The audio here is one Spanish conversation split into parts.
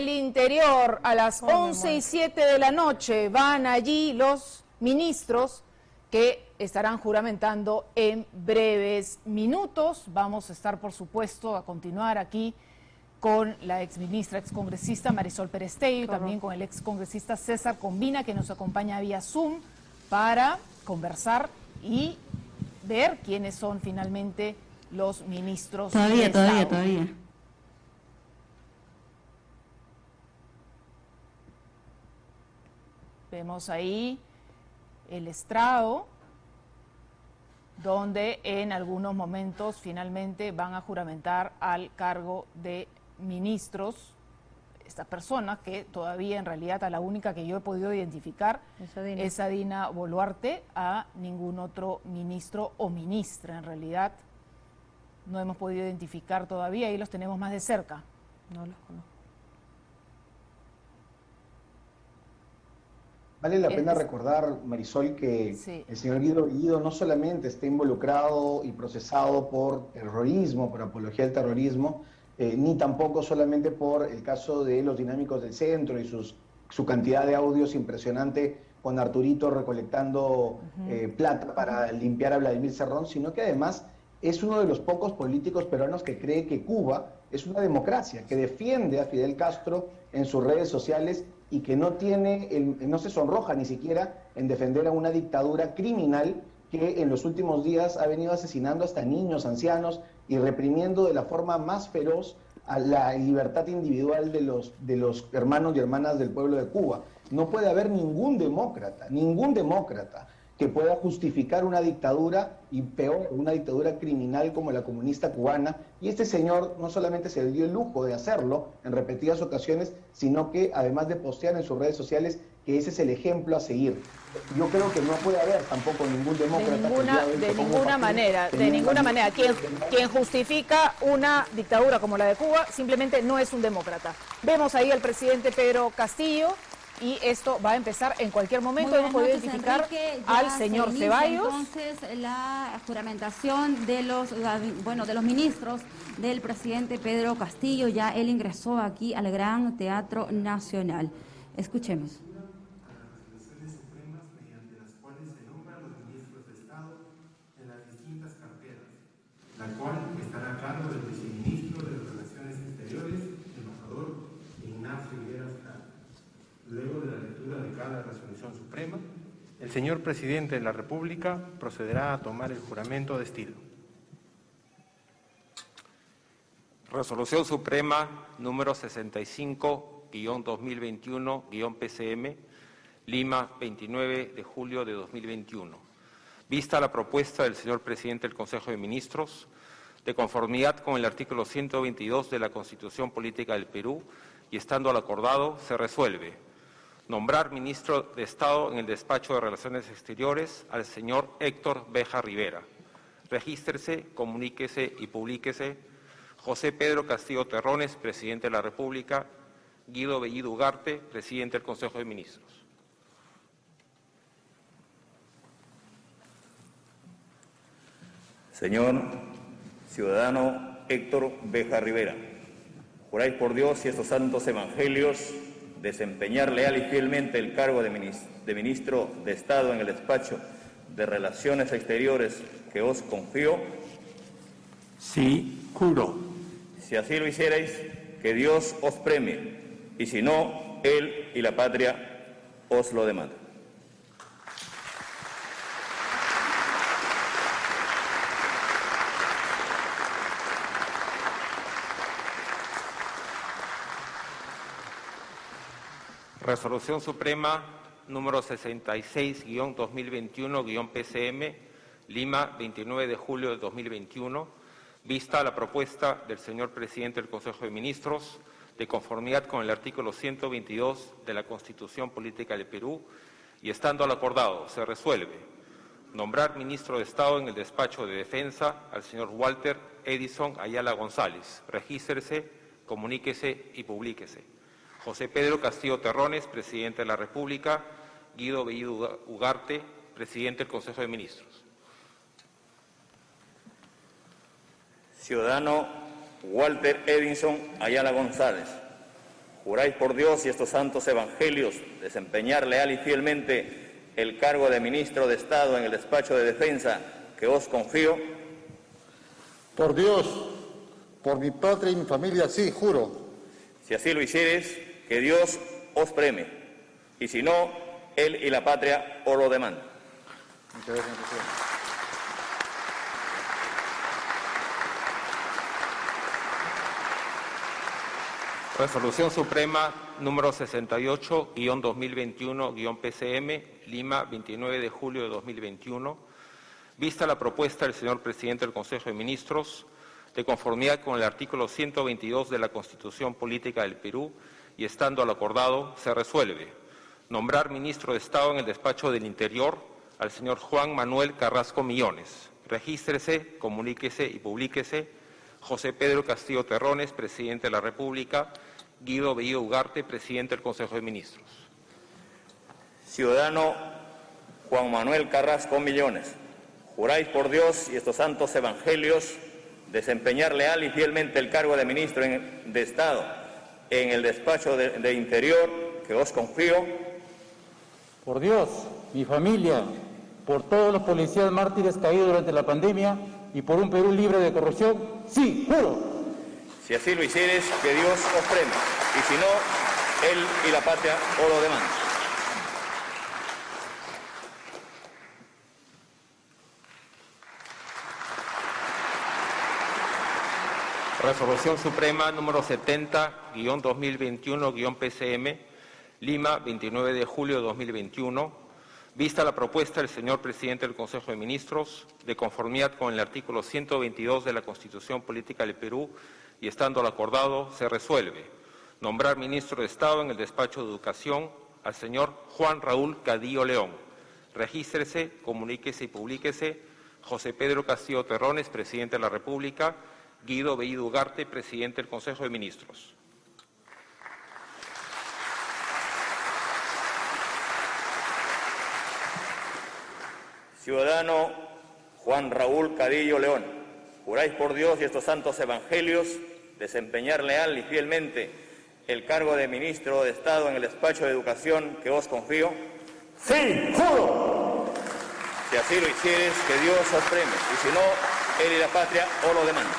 del Interior. A las 11:07 de la noche van allí los ministros que estarán juramentando en breves minutos. Vamos a estar, por supuesto, a continuar aquí con la exministra, excongresista Marisol Perestello y también con el excongresista César Combina, que nos acompaña vía Zoom para conversar y ver quiénes son finalmente los ministros. Todavía. Vemos ahí el estrado, donde en algunos momentos finalmente van a juramentar al cargo de ministros esta persona, que todavía en realidad a la única que yo he podido identificar es a Dina Boluarte, a ningún otro ministro o ministra en realidad no hemos podido identificar todavía y los tenemos más de cerca. No los conozco. Vale la pena recordar, Marisol, que el señor Guido Bellido no solamente está involucrado y procesado por terrorismo, por apología del terrorismo, ni tampoco solamente por el caso de los dinámicos del centro y su cantidad de audios impresionante con Arturito recolectando plata para limpiar a Vladimir Cerrón, sino que además es uno de los pocos políticos peruanos que cree que Cuba es una democracia, que defiende a Fidel Castro en sus redes sociales y que no se sonroja ni siquiera en defender a una dictadura criminal que en los últimos días ha venido asesinando hasta niños, ancianos y reprimiendo de la forma más feroz a la libertad individual de los hermanos y hermanas del pueblo de Cuba. No puede haber ningún demócrata que pueda justificar una dictadura, y peor, una dictadura criminal como la comunista cubana, y este señor no solamente se dio el lujo de hacerlo en repetidas ocasiones, sino que además de postear en sus redes sociales que ese es el ejemplo a seguir. Yo creo que no puede haber tampoco ningún demócrata de ninguna manera. Quien justifica una dictadura como la de Cuba simplemente no es un demócrata. Vemos ahí al presidente Pedro Castillo, y esto va a empezar en cualquier momento. Hemos podido identificar al señor Ceballos. Entonces, la juramentación de los ministros del presidente Pedro Castillo. Ya él ingresó aquí al Gran Teatro Nacional. Escuchemos. Las resoluciones supremas mediante las cuales se nombran los ministros de Estado en las distintas carteras, la cual estará a cargo del viceministro de las Relaciones Exteriores, embajador Ignacio Higuera Zárate. Luego de la lectura de cada resolución suprema, el señor presidente de la República procederá a tomar el juramento de estilo. Resolución Suprema número 65-2021-PCM, Lima, 29 de julio de 2021. Vista la propuesta del señor presidente del Consejo de Ministros, de conformidad con el artículo 122 de la Constitución Política del Perú, y estando al acordado, se resuelve nombrar ministro de Estado en el Despacho de Relaciones Exteriores al señor Héctor Beja Rivera. Regístrese, comuníquese y publíquese José Pedro Castillo Terrones, presidente de la República; Guido Bellido Ugarte, presidente del Consejo de Ministros. Señor ciudadano Héctor Beja Rivera, juráis por Dios y estos santos evangelios desempeñar leal y fielmente el cargo de ministro de Estado en el Despacho de Relaciones Exteriores que os confío. Sí, juro. Si así lo hicierais, que Dios os premie, y si no, él y la patria os lo demandan. Resolución Suprema número 66-2021-PCM, Lima, 29 de julio de 2021, vista la propuesta del señor presidente del Consejo de Ministros, de conformidad con el artículo 122 de la Constitución Política del Perú, y estando al acordado, se resuelve nombrar ministro de Estado en el Despacho de Defensa al señor Walter Edison Ayala González. Regístrese, comuníquese y publíquese José Pedro Castillo Terrones, presidente de la República; Guido Bellido Ugarte, presidente del Consejo de Ministros. Ciudadano Walter Edison Ayala González, juráis por Dios y estos santos evangelios desempeñar leal y fielmente el cargo de ministro de Estado en el despacho de defensa que os confío. Por Dios, por mi patria y mi familia, sí, juro. Si así lo hicieres, que Dios os premie, y si no, Él y la patria os lo demandan. Muchas gracias, presidente. Resolución Suprema número 68-2021-PCM, Lima, 29 de julio de 2021. Vista la propuesta del señor presidente del Consejo de Ministros, de conformidad con el artículo 122 de la Constitución Política del Perú y estando lo acordado, se resuelve nombrar ministro de Estado en el despacho del Interior al señor Juan Manuel Carrasco Millones. Regístrese, comuníquese y publíquese José Pedro Castillo Terrones, presidente de la República; Guido Bellido Ugarte, presidente del Consejo de Ministros. Ciudadano Juan Manuel Carrasco Millones, juráis por Dios y estos santos evangelios desempeñar leal y fielmente el cargo de ministro de Estado en el despacho de Interior que os confío. Por Dios, mi familia, por todos los policías mártires caídos durante la pandemia y por un Perú libre de corrupción, sí, juro. Si así lo hicieres, que Dios os premie, y si no, Él y la patria os lo demandan. Resolución Suprema número 70-2021-PCM, Lima, 29 de julio de 2021. Vista la propuesta del señor presidente del Consejo de Ministros, de conformidad con el artículo 122 de la Constitución Política del Perú y estando lo acordado, se resuelve nombrar ministro de Estado en el despacho de Educación al señor Juan Raúl Cadillo León. Regístrese, comuníquese y publíquese José Pedro Castillo Terrones, presidente de la República; Guido Bellido Ugarte, presidente del Consejo de Ministros. Ciudadano Juan Raúl Cadillo León, juráis por Dios y estos santos evangelios desempeñar leal y fielmente el cargo de ministro de Estado en el despacho de Educación que os confío. Sí, juro. Si así lo hicieres, que Dios os premie, y si no, Él y la patria os lo demandan.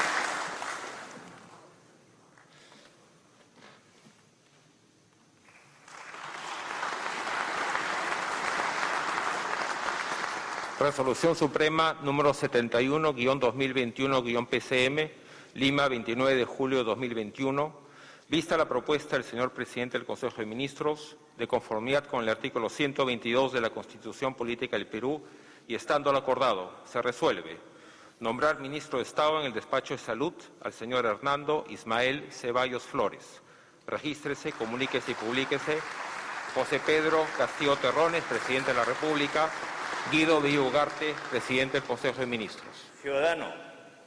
Resolución Suprema número 71-2021-PCM, Lima, 29 de julio de 2021. Vista la propuesta del señor presidente del Consejo de Ministros, de conformidad con el artículo 122 de la Constitución Política del Perú y estando lo acordado, se resuelve nombrar ministro de Estado en el despacho de Salud al señor Hernando Ismael Ceballos Flores. Regístrese, comuníquese y publíquese José Pedro Castillo Terrones, presidente de la República; Guido Bellido Ugarte, presidente del Consejo de Ministros. Ciudadano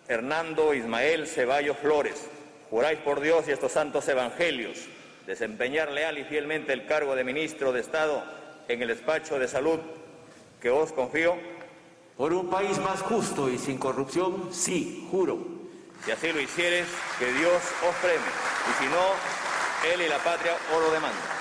Hernando Ismael Ceballos Flores, juráis por Dios y estos santos evangelios desempeñar leal y fielmente el cargo de ministro de Estado en el despacho de Salud que os confío. Por un país más justo y sin corrupción, sí, juro. Si así lo hicieres, que Dios os premie, y si no, Él y la patria os lo demandan.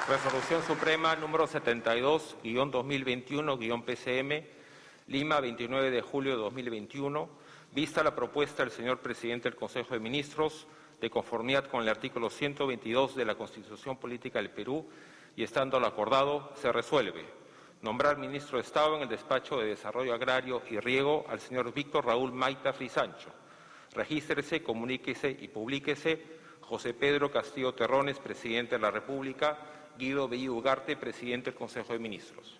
Resolución Suprema número 72-2021-PCM, Lima, 29 de julio de 2021. Vista la propuesta del señor presidente del Consejo de Ministros, de conformidad con el artículo 122 de la Constitución Política del Perú y estando lo acordado, se resuelve nombrar ministro de Estado en el despacho de Desarrollo Agrario y Riego al señor Víctor Raúl Maita Frisancho. Regístrese, comuníquese y publíquese José Pedro Castillo Terrones, presidente de la República; Guido Bellido Ugarte, presidente del Consejo de Ministros.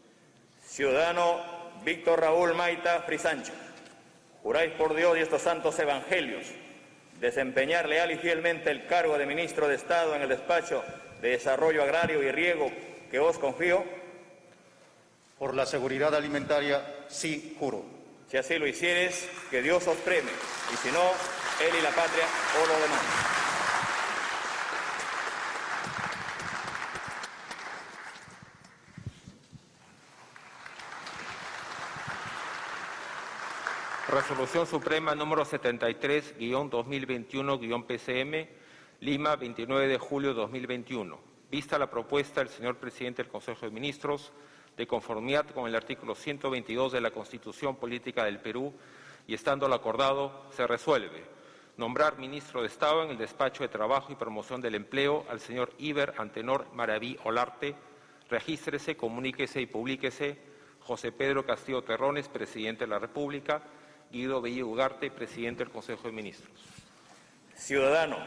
Ciudadano Víctor Raúl Maita Frisancho, juráis por Dios y estos santos evangelios desempeñar leal y fielmente el cargo de ministro de Estado en el despacho de Desarrollo Agrario y Riego que os confío. Por la seguridad alimentaria, sí, juro. Si así lo hicieres, que Dios os premie, y si no, Él y la patria os lo demandan. Resolución Suprema número 73-2021-PCM, Lima, 29 de julio de 2021. Vista la propuesta del señor presidente del Consejo de Ministros, de conformidad con el artículo 122 de la Constitución Política del Perú y estando lo acordado, se resuelve nombrar ministro de Estado en el Despacho de Trabajo y Promoción del Empleo al señor Iber Antenor Maraví Olarte. Regístrese, comuníquese y publíquese. José Pedro Castillo Terrones, presidente de la República. Guido Bellido Ugarte, presidente del Consejo de Ministros. Ciudadano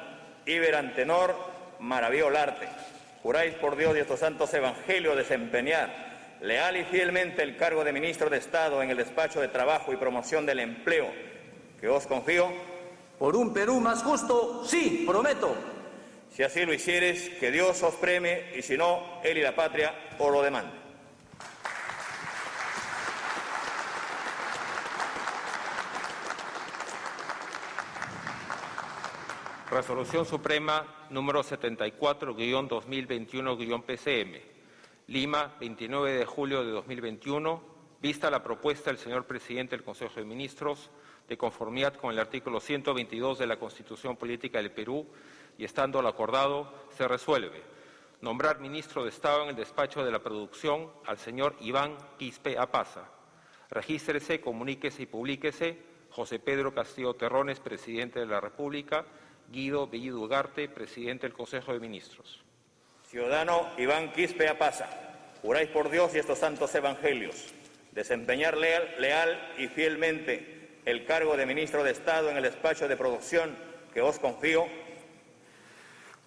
Iber Antenor Maraví Olarte, juráis por Dios y estos santos evangelios desempeñar leal y fielmente el cargo de ministro de Estado en el Despacho de Trabajo y Promoción del Empleo que os confío. Por un Perú más justo, sí, prometo. Si así lo hicieres, que Dios os premie, y si no, él y la patria os lo demanden. Resolución Suprema número 74-2021-PCM, Lima, 29 de julio de 2021. Vista la propuesta del señor presidente del Consejo de Ministros, de conformidad con el artículo 122 de la Constitución Política del Perú y estando lo acordado, se resuelve nombrar ministro de Estado en el Despacho de la Producción al señor Iván Quispe Apaza. Regístrese, comuníquese y publíquese. José Pedro Castillo Terrones, presidente de la República. Guido Bellido Ugarte, presidente del Consejo de Ministros. Ciudadano Iván Quispe Apaza, juráis por Dios y estos santos evangelios desempeñar leal y fielmente el cargo de ministro de Estado en el Despacho de Producción que os confío.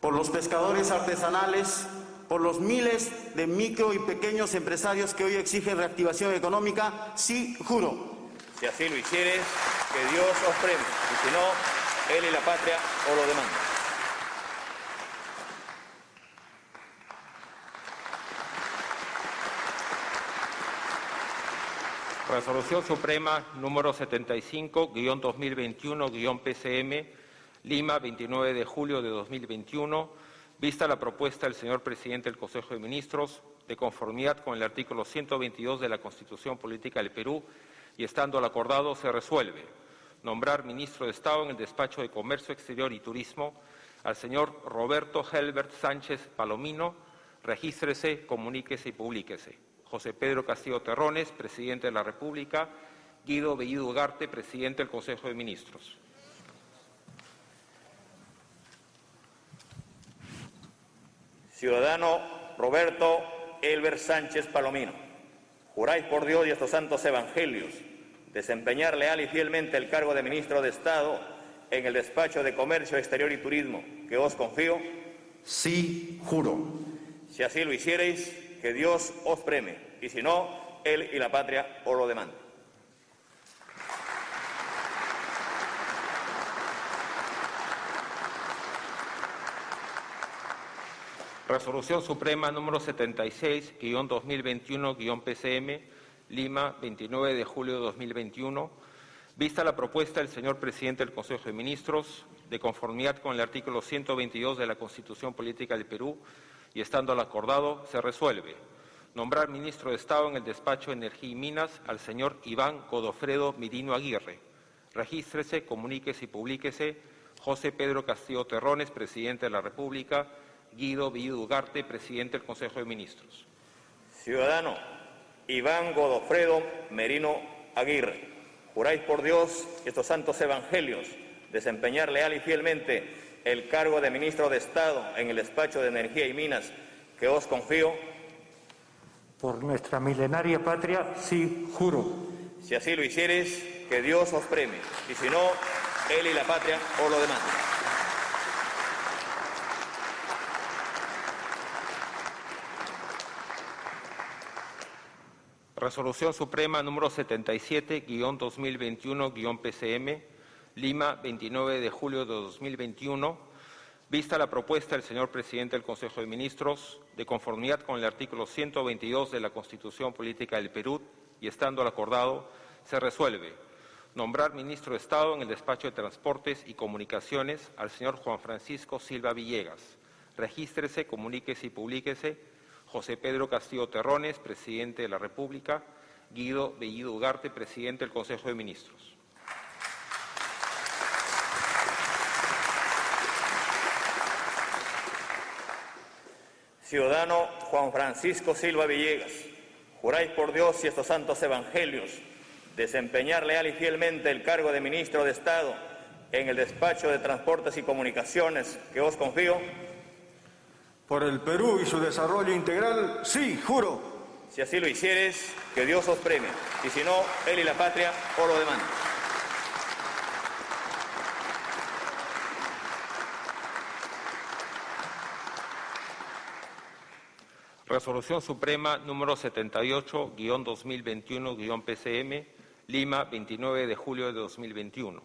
Por los pescadores artesanales, por los miles de micro y pequeños empresarios que hoy exigen reactivación económica, sí, juro. Si así lo hicieres, que Dios os premie, y si no, él y la patria os lo demandan. Resolución Suprema número 75-2021-PCM, Lima, 29 de julio de 2021. Vista la propuesta del señor presidente del Consejo de Ministros, de conformidad con el artículo 122 de la Constitución Política del Perú y estando al acordado, se resuelve nombrar ministro de Estado en el Despacho de Comercio Exterior y Turismo al señor Roberto Helbert Sánchez Palomino. Regístrese, comuníquese y publíquese. José Pedro Castillo Terrones, presidente de la República. Guido Bellido Ugarte, presidente del Consejo de Ministros. Ciudadano Roberto Helbert Sánchez Palomino, juráis por Dios y estos santos evangelios desempeñar leal y fielmente el cargo de ministro de Estado en el Despacho de Comercio Exterior y Turismo que os confío. Sí, juro. Si así lo hiciereis, que Dios os premie, y si no, él y la patria os lo demanden. Resolución Suprema número 76-2021-PCM, Lima, 29 de julio de 2021. Vista la propuesta del señor presidente del Consejo de Ministros, de conformidad con el artículo 122 de la Constitución Política del Perú y estando al acordado, se resuelve nombrar ministro de Estado en el Despacho de Energía y Minas al señor Iván Godofredo Mirino Aguirre. Regístrese, comuníquese y publíquese. José Pedro Castillo Terrones, presidente de la República. Guido Bellido Ugarte, presidente del Consejo de Ministros. Ciudadano Iván Godofredo Merino Aguirre, juráis por Dios y estos santos evangelios desempeñar leal y fielmente el cargo de ministro de Estado en el Despacho de Energía y Minas que os confío. Por nuestra milenaria patria, sí, juro. Si así lo hicieres, que Dios os premie, y si no, él y la patria os lo demandan. Resolución Suprema número 77-2021-PCM, Lima, 29 de julio de 2021. Vista la propuesta del señor presidente del Consejo de Ministros, de conformidad con el artículo 122 de la Constitución Política del Perú y estando al acordado, se resuelve nombrar ministro de Estado en el Despacho de Transportes y Comunicaciones al señor Juan Francisco Silva Villegas. Regístrese, comuníquese y publíquese. José Pedro Castillo Terrones, presidente de la República. Guido Bellido Ugarte, presidente del Consejo de Ministros. Ciudadano Juan Francisco Silva Villegas, juráis por Dios y estos santos evangelios desempeñar leal y fielmente el cargo de Ministro de Estado en el Despacho de Transportes y Comunicaciones que os confío. Por el Perú y su desarrollo integral, sí, juro. Si así lo hicieres, que Dios os premie, y si no, él y la patria os lo demandan. Resolución Suprema número 78-2021-PCM, Lima, 29 de julio de 2021.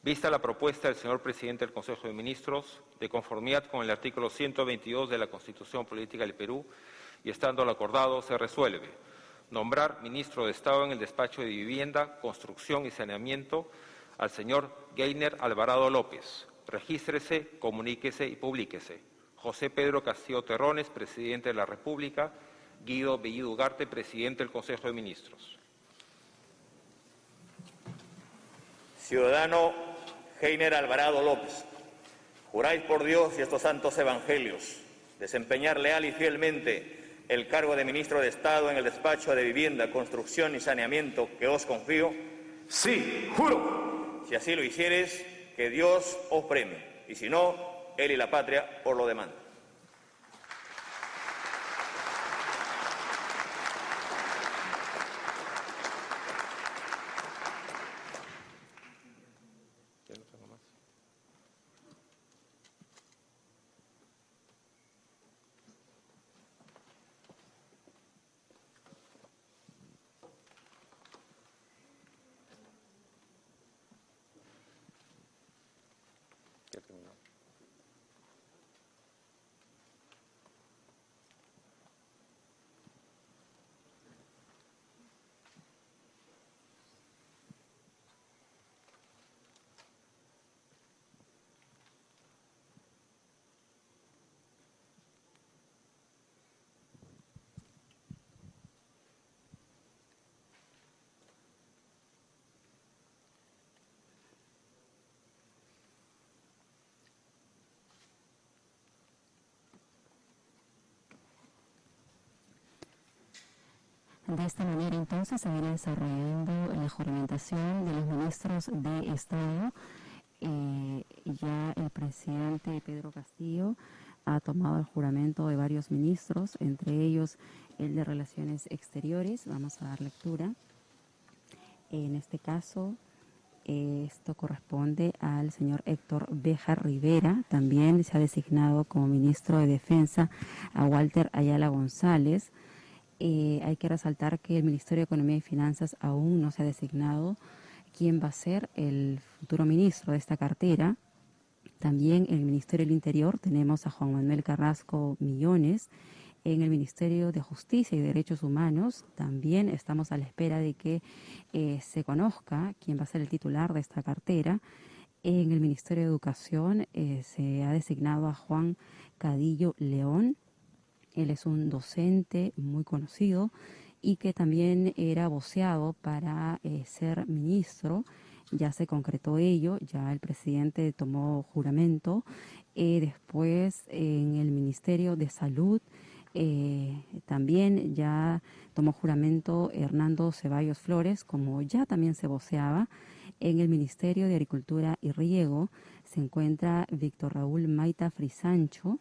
Vista la propuesta del señor presidente del Consejo de Ministros, de conformidad con el artículo 122 de la Constitución Política del Perú, y estando lo acordado, se resuelve nombrar ministro de Estado en el Despacho de Vivienda, Construcción y Saneamiento al señor Geiner Alvarado López. Regístrese, comuníquese y publíquese. José Pedro Castillo Terrones, presidente de la República. Guido Bellido Ugarte, presidente del Consejo de Ministros. Ciudadano Geiner Alvarado López, juráis por Dios y estos santos evangelios desempeñar leal y fielmente el cargo de Ministro de Estado en el Despacho de Vivienda, Construcción y Saneamiento que os confío. Sí, juro. Si así lo hicieres, que Dios os premie, y si no, él y la patria os lo demandan. De esta manera, entonces, se viene desarrollando la juramentación de los ministros de Estado. Ya el presidente Pedro Castillo ha tomado el juramento de varios ministros, entre ellos el de Relaciones Exteriores. Vamos a dar lectura. En este caso, esto corresponde al señor Héctor Béjar Rivera. También se ha designado como ministro de Defensa a Walter Ayala González. Hay que resaltar que el Ministerio de Economía y Finanzas aún no se ha designado quién va a ser el futuro ministro de esta cartera. También en el Ministerio del Interior tenemos a Juan Manuel Carrasco Millones. En el Ministerio de Justicia y Derechos Humanos también estamos a la espera de que se conozca quién va a ser el titular de esta cartera. En el Ministerio de Educación se ha designado a Juan Cadillo León. Él es un docente muy conocido y que también era voceado para ser ministro. Ya se concretó ello, ya el presidente tomó juramento. Después en el Ministerio de Salud también ya tomó juramento Hernando Ceballos Flores, como ya también se voceaba. En el Ministerio de Agricultura y Riego se encuentra Víctor Raúl Maita Frisancho.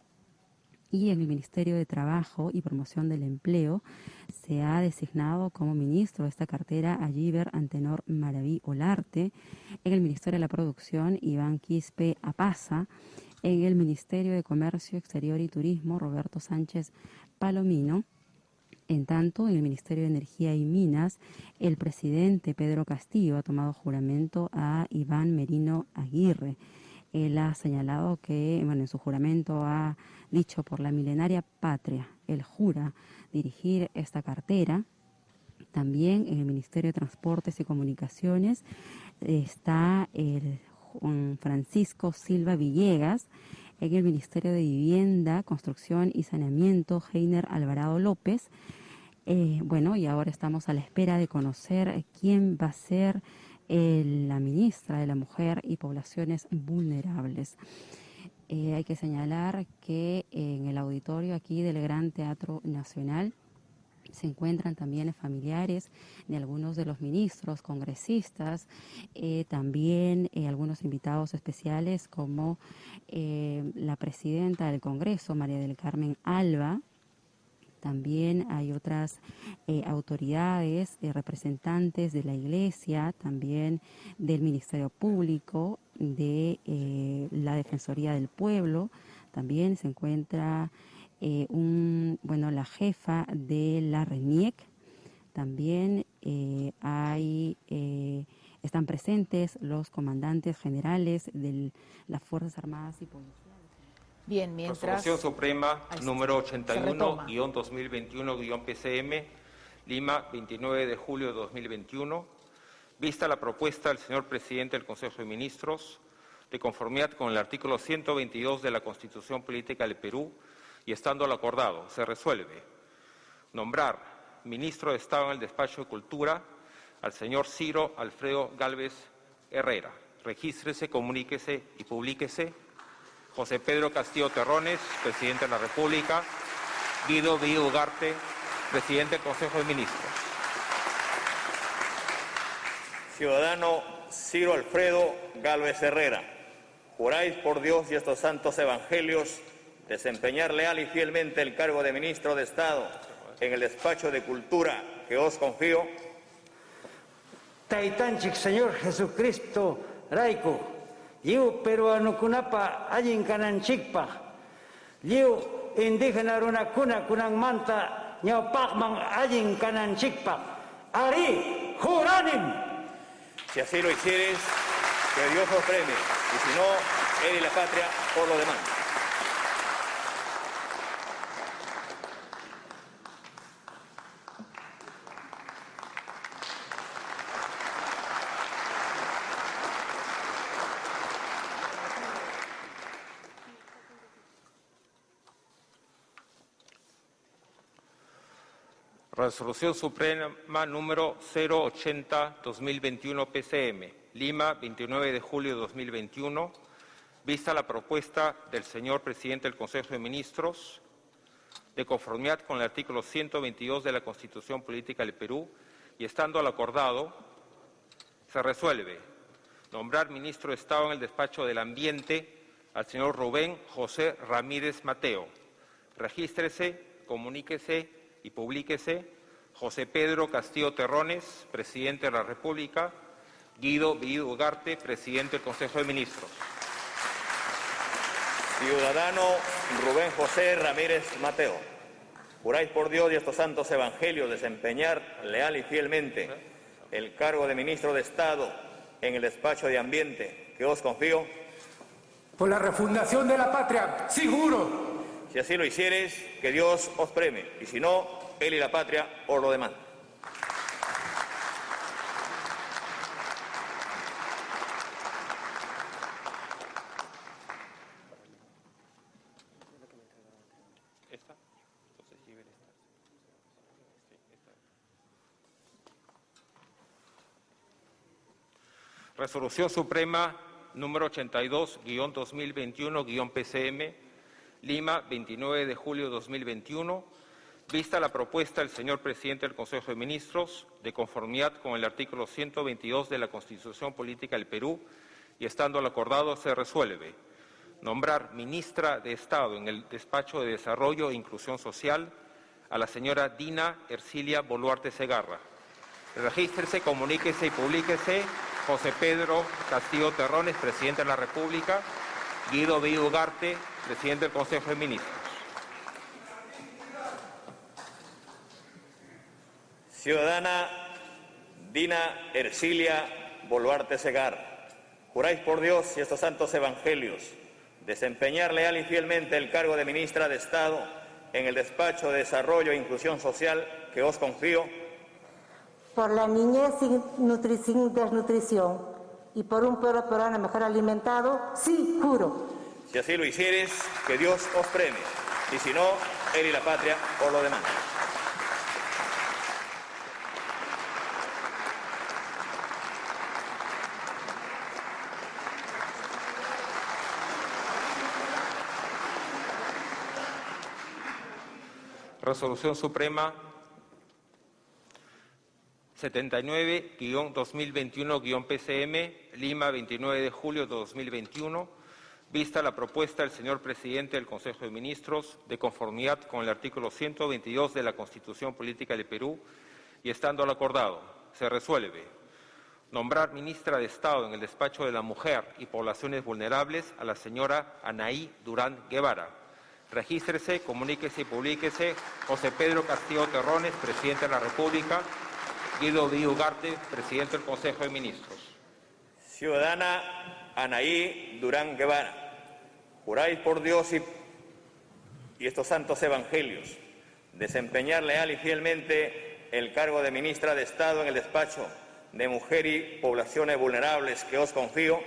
Y en el Ministerio de Trabajo y Promoción del Empleo se ha designado como ministro de esta cartera a Giver Antenor Maraví Olarte. En el Ministerio de la Producción, Iván Quispe Apaza. En el Ministerio de Comercio Exterior y Turismo, Roberto Sánchez Palomino. En tanto, en el Ministerio de Energía y Minas, el presidente Pedro Castillo ha tomado juramento a Iván Merino Aguirre. Él ha señalado que, en su juramento ha dicho por la milenaria patria, él jura dirigir esta cartera. También en el Ministerio de Transportes y Comunicaciones está el Juan Francisco Silva Villegas. En el Ministerio de Vivienda, Construcción y Saneamiento, Geiner Alvarado López. Y ahora estamos a la espera de conocer quién va a ser la ministra de la Mujer y Poblaciones Vulnerables. hay que señalar que en el auditorio aquí del Gran Teatro Nacional se encuentran también familiares de algunos de los ministros, congresistas, también algunos invitados especiales como la presidenta del Congreso, María del Carmen Alba. También hay otras autoridades, representantes de la Iglesia, también del Ministerio Público, de la Defensoría del Pueblo. También se encuentra la jefa de la RENIEC. También están presentes los comandantes generales de las Fuerzas Armadas y Policiales. Bien, mientras... Resolución Suprema número 81-2021-PCM, Lima, 29 de julio de 2021. Vista la propuesta del señor presidente del Consejo de Ministros, de conformidad con el artículo 122 de la Constitución Política del Perú, y estando lo acordado, se resuelve nombrar ministro de Estado en el Despacho de Cultura al señor Ciro Alfredo Gálvez Herrera. Regístrese, comuníquese y publíquese. José Pedro Castillo Terrones, presidente de la República. Guido Bellido Ugarte, presidente del Consejo de Ministros. Ciudadano Ciro Alfredo Gálvez Herrera, juráis por Dios y estos santos evangelios desempeñar leal y fielmente el cargo de ministro de Estado en el despacho de Cultura que os confío. Taitanchik Señor Jesucristo Raico, Liu peruano kunapa allin kananchikpa, Liu indígena runakuna kunan manta ñawpaqman allin kananchikpa, Ari juranim. Si así lo hicieres, que Dios os premie, y si no, él y la patria por lo demás. Resolución Suprema número 080-2021 PCM, Lima, 29 de julio de 2021. Vista la propuesta del señor presidente del Consejo de Ministros, de conformidad con el artículo 122 de la Constitución Política del Perú, y estando al acordado, se resuelve nombrar ministro de Estado en el Despacho del Ambiente al señor Rubén José Ramírez Mateo. Regístrese, comuníquese y publíquese. José Pedro Castillo Terrones, presidente de la República. Guido Bellido Ugarte, presidente del Consejo de Ministros. Ciudadano Rubén José Ramírez Mateo, juráis por Dios y estos santos evangelios desempeñar leal y fielmente el cargo de ministro de Estado en el despacho de Ambiente que os confío. Por la refundación de la patria, sí juro. Si así lo hicieres, que Dios os premie, y si no, él y la patria os lo demandan. Resolución Suprema número 82-2021-PCM, Lima, 29 de julio de 2021. Vista la propuesta del señor presidente del Consejo de Ministros, de conformidad con el artículo 122 de la Constitución Política del Perú, y estando lo acordado, se resuelve nombrar ministra de Estado en el Despacho de Desarrollo e Inclusión Social a la señora Dina Ercilia Boluarte Segarra. Regístrese, comuníquese y publíquese. José Pedro Castillo Terrones, presidente de la República. Guido Bellido Ugarte, presidente del Consejo de Ministros. Ciudadana Dina Ercilia Boluarte Segarra, juráis por Dios y estos santos evangelios desempeñar leal y fielmente el cargo de ministra de Estado en el Despacho de Desarrollo e Inclusión Social que os confío. Por la niñez sin desnutrición y por un pueblo peruano mejor alimentado, sí juro. Si así lo hicieres, que Dios os premie, y si no, él y la patria os lo demandan. Resolución Suprema 79-2021-PCM, Lima, 29 de julio de 2021, vista la propuesta del señor presidente del Consejo de Ministros, de conformidad con el artículo 122 de la Constitución Política del Perú, y estando al acordado, se resuelve nombrar ministra de Estado en el despacho de la Mujer y Poblaciones Vulnerables a la señora Anaí Durán Guevara. Regístrese, comuníquese y publíquese José Pedro Castillo Terrones, presidente de la República, Guido Díaz Ugarte, presidente del Consejo de Ministros. Ciudadana Anaí Durán Guevara, juráis por Dios y estos santos evangelios desempeñar leal y fielmente el cargo de ministra de Estado en el despacho de Mujer y Poblaciones Vulnerables que os confío.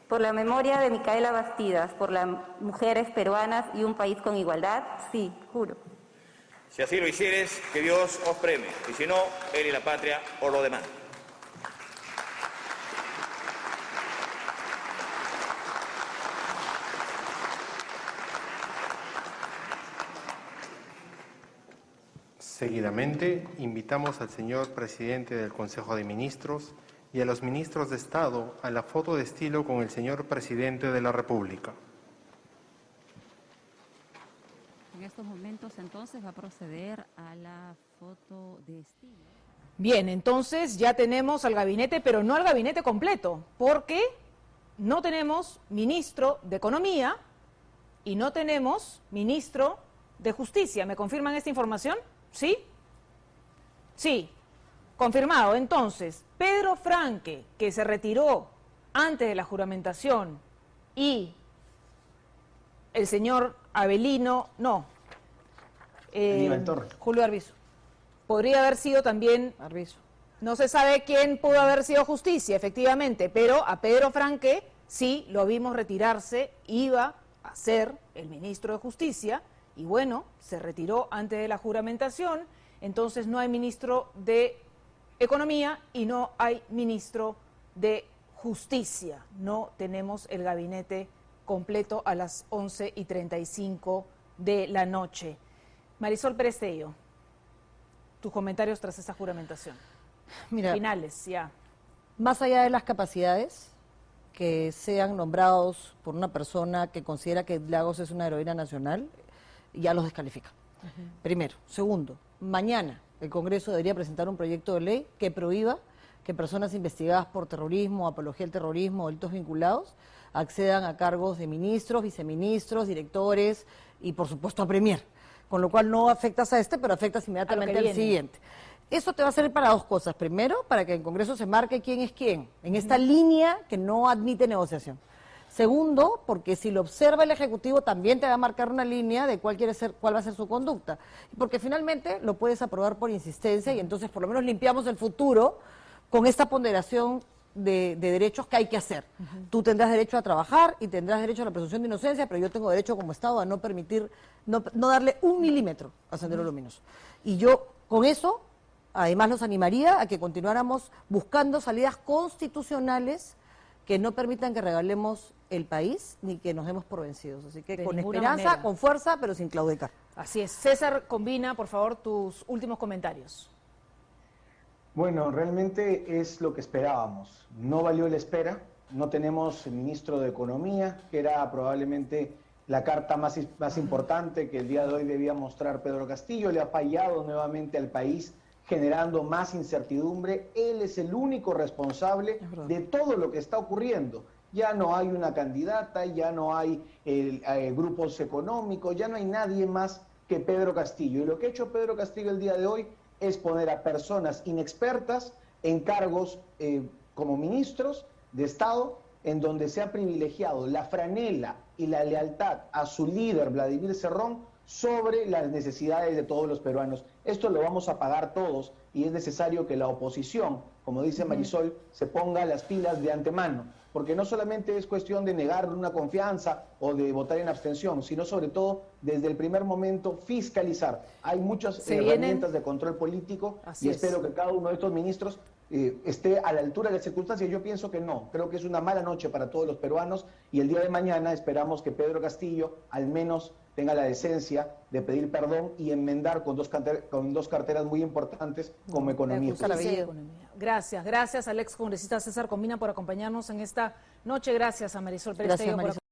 Por la memoria de Micaela Bastidas, por las mujeres peruanas y un país con igualdad, sí, juro. Si así lo hicieres, que Dios os premie, y si no, Él y la patria os lo demandan. Seguidamente, invitamos al señor presidente del Consejo de Ministros y a los ministros de Estado a la foto de estilo con el señor presidente de la República. En estos momentos, entonces, va a proceder a la foto de estilo. Bien, entonces ya tenemos al gabinete, pero no al gabinete completo, porque no tenemos ministro de Economía y no tenemos ministro de Justicia. ¿Me confirman esta información? ¿Sí? Sí, confirmado. Entonces, Pedro Franque, que se retiró antes de la juramentación, y el señor Avelino, Julio Arbizu. Podría haber sido también Arbizu. No se sabe quién pudo haber sido Justicia, efectivamente, pero a Pedro Franque sí lo vimos retirarse, iba a ser el ministro de Justicia, y bueno, se retiró antes de la juramentación, entonces no hay ministro de Economía y no hay ministro de Justicia. No tenemos el gabinete completo a las 11:35 de la noche. Marisol Pérez Tello, tus comentarios tras esa juramentación. Mira, finales, ya. Más allá de las capacidades, que sean nombrados por una persona que considera que Lagos es una heroína nacional, ya los descalifica. Primero. Segundo, mañana el Congreso debería presentar un proyecto de ley que prohíba que personas investigadas por terrorismo, apología al terrorismo o delitos vinculados accedan a cargos de ministros, viceministros, directores y por supuesto a premier. Con lo cual no afectas a este, pero afectas inmediatamente al siguiente. Eso te va a servir para dos cosas. Primero, para que el Congreso se marque quién es quién, en esta línea que no admite negociación. Segundo, porque si lo observa el Ejecutivo también te va a marcar una línea de cuál va a ser su conducta. Porque finalmente lo puedes aprobar por insistencia y entonces por lo menos limpiamos el futuro con esta ponderación de derechos que hay que hacer. Tú tendrás derecho a trabajar y tendrás derecho a la presunción de inocencia, pero yo tengo derecho como Estado a no permitir, no darle un milímetro a Sendero Luminoso. Y yo con eso, además los animaría a que continuáramos buscando salidas constitucionales que no permitan que regalemos el país ni que nos demos por vencidos. Así que con esperanza, manera, con fuerza, pero sin claudicar. Así es. César Combina, por favor, tus últimos comentarios. Bueno, realmente es lo que esperábamos. No valió la espera. No tenemos ministro de Economía, que era probablemente la carta más importante que el día de hoy debía mostrar Pedro Castillo. Le ha fallado nuevamente al país, generando más incertidumbre. Él es el único responsable de todo lo que está ocurriendo. Ya no hay una candidata, ya no hay grupos económicos, ya no hay nadie más que Pedro Castillo. Y lo que ha hecho Pedro Castillo el día de hoy es poner a personas inexpertas en cargos como ministros de Estado, en donde se ha privilegiado la franela y la lealtad a su líder, Vladimir Cerrón, sobre las necesidades de todos los peruanos. Esto lo vamos a pagar todos y es necesario que la oposición, como dice Marisol, se ponga las pilas de antemano, porque no solamente es cuestión de negar una confianza o de votar en abstención, sino sobre todo desde el primer momento fiscalizar. Hay muchas herramientas de control político y espero que cada uno de estos ministros esté a la altura de las circunstancias. Yo pienso que no, creo que es una mala noche para todos los peruanos y el día de mañana esperamos que Pedro Castillo al menos tenga la decencia de pedir perdón y enmendar con dos carteras muy importantes como economía. Gracias al ex congresista César Comina por acompañarnos en esta noche. Gracias a Marisol Pérez Tello por acompañarnos.